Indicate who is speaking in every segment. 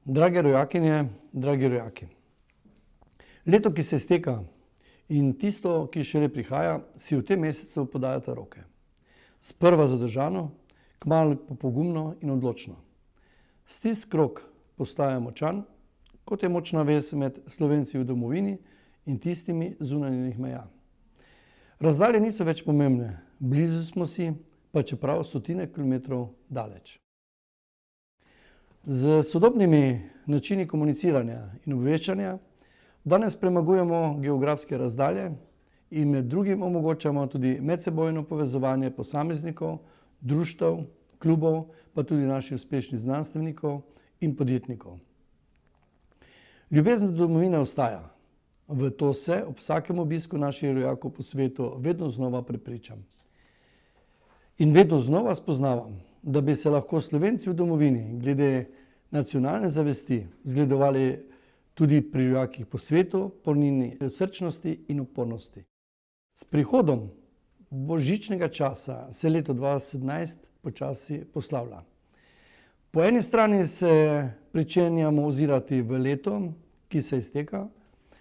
Speaker 1: Drage rojakinje, dragi rojaki. Leto, ki se izteka, in tisto, ki šele prihaja, si v tem mesecu podajata roke. Sprva zadržano, kmalu pa pogumno in odločno. Stisk rok postaja močan, kot je močna vez med Slovenci v domovini in tistimi zunaj njenih meja. Razdalje niso več pomembne, blizu smo si, pa čeprav stotine kilometrov daleč. Z sodobnimi načini komuniciranja in obveščanja danes premagujemo geografske razdalje in med drugim omogočamo tudi medsebojno povezovanje posameznikov, društev, klubov, pa tudi naših uspešnih znanstvenikov in podjetnikov. Ljubezen do domovine ostaja. V to se ob vsakem obisku naših rojakov po svetu vedno znova prepričam. In vedno znova spoznavam, da bi se lahko Slovenci v domovini glede nacionalne zavesti zgledovali tudi pri rojakih po svetu, polnjeni srčnosti in upornosti. S prihodom božičnega časa se leto 2017 počasi poslavlja. Po eni strani se pričenjamo ozirati v leto, ki se izteka,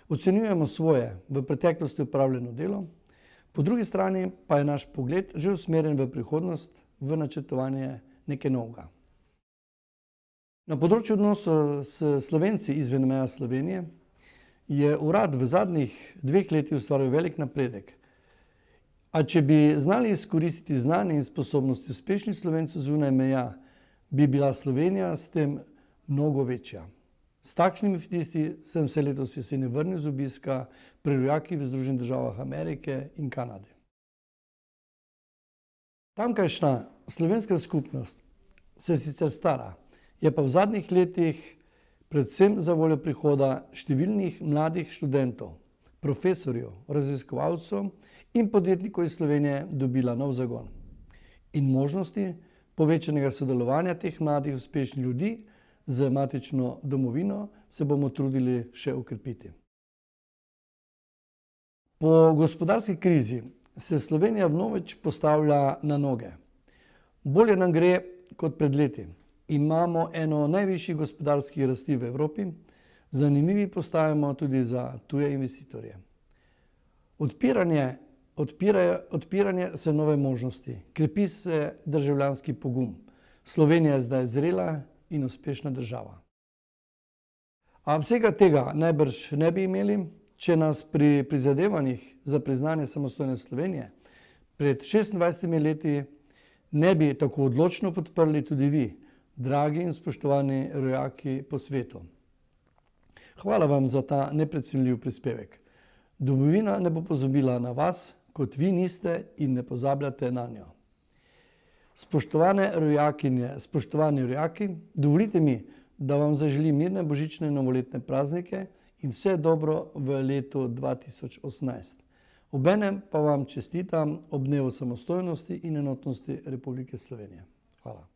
Speaker 1: ocenjujemo svoje v preteklosti opravljeno delo, po drugi strani pa je naš pogled že usmerjen v prihodnost, v načrtovanje nekaj novega. Na področju odnosov s Slovenci izven meja Slovenije je urad v zadnjih 2 letih ustvaril velik napredek. A če bi znali izkoristiti znanje in sposobnosti uspešnih Slovencev zunaj meja, bi bila Slovenija s tem mnogo večja. S takšnimi vtisi sem se letos jeseni vrnil z obiska pri rojakih v Združenih državah Amerike in Kanade. Tamkajšnja slovenska skupnost se sicer stara, je pa v zadnjih letih predvsem zavoljo prihoda številnih mladih študentov, profesorjev, raziskovalcev in podjetnikov iz Slovenije dobila nov zagon. In možnosti povečanega sodelovanja teh mladih uspešnih ljudi z matično domovino se bomo trudili še okrepiti. Po gospodarski krizi se Slovenija vnovič postavlja na noge. Bolje nam gre kot pred leti. Imamo eno najvišjih gospodarskih rasti v Evropi, zanimivi postajamo tudi za tuje investitorje. Odpiranje se nove možnosti, krepi se državljanski pogum. Slovenija je zdaj zrela in uspešna država. A vsega tega najbrž ne bi imeli, če nas pri prizadevanjih za priznanje samostojne Slovenije pred 26 leti ne bi tako odločno podprli tudi vi, dragi in spoštovani rojaki po svetu. Hvala vam za ta neprecenljiv prispevek. Domovina ne bo pozabila na vas, kot vi niste in ne pozabljate nanjo. Spoštovane rojakinje, spoštovani rojaki, dovolite mi, da vam zaželim mirne božične in novoletne praznike in vse dobro v letu 2018. Obenem pa vam čestitam ob dnevu samostojnosti in enotnosti Republike Slovenije. Hvala.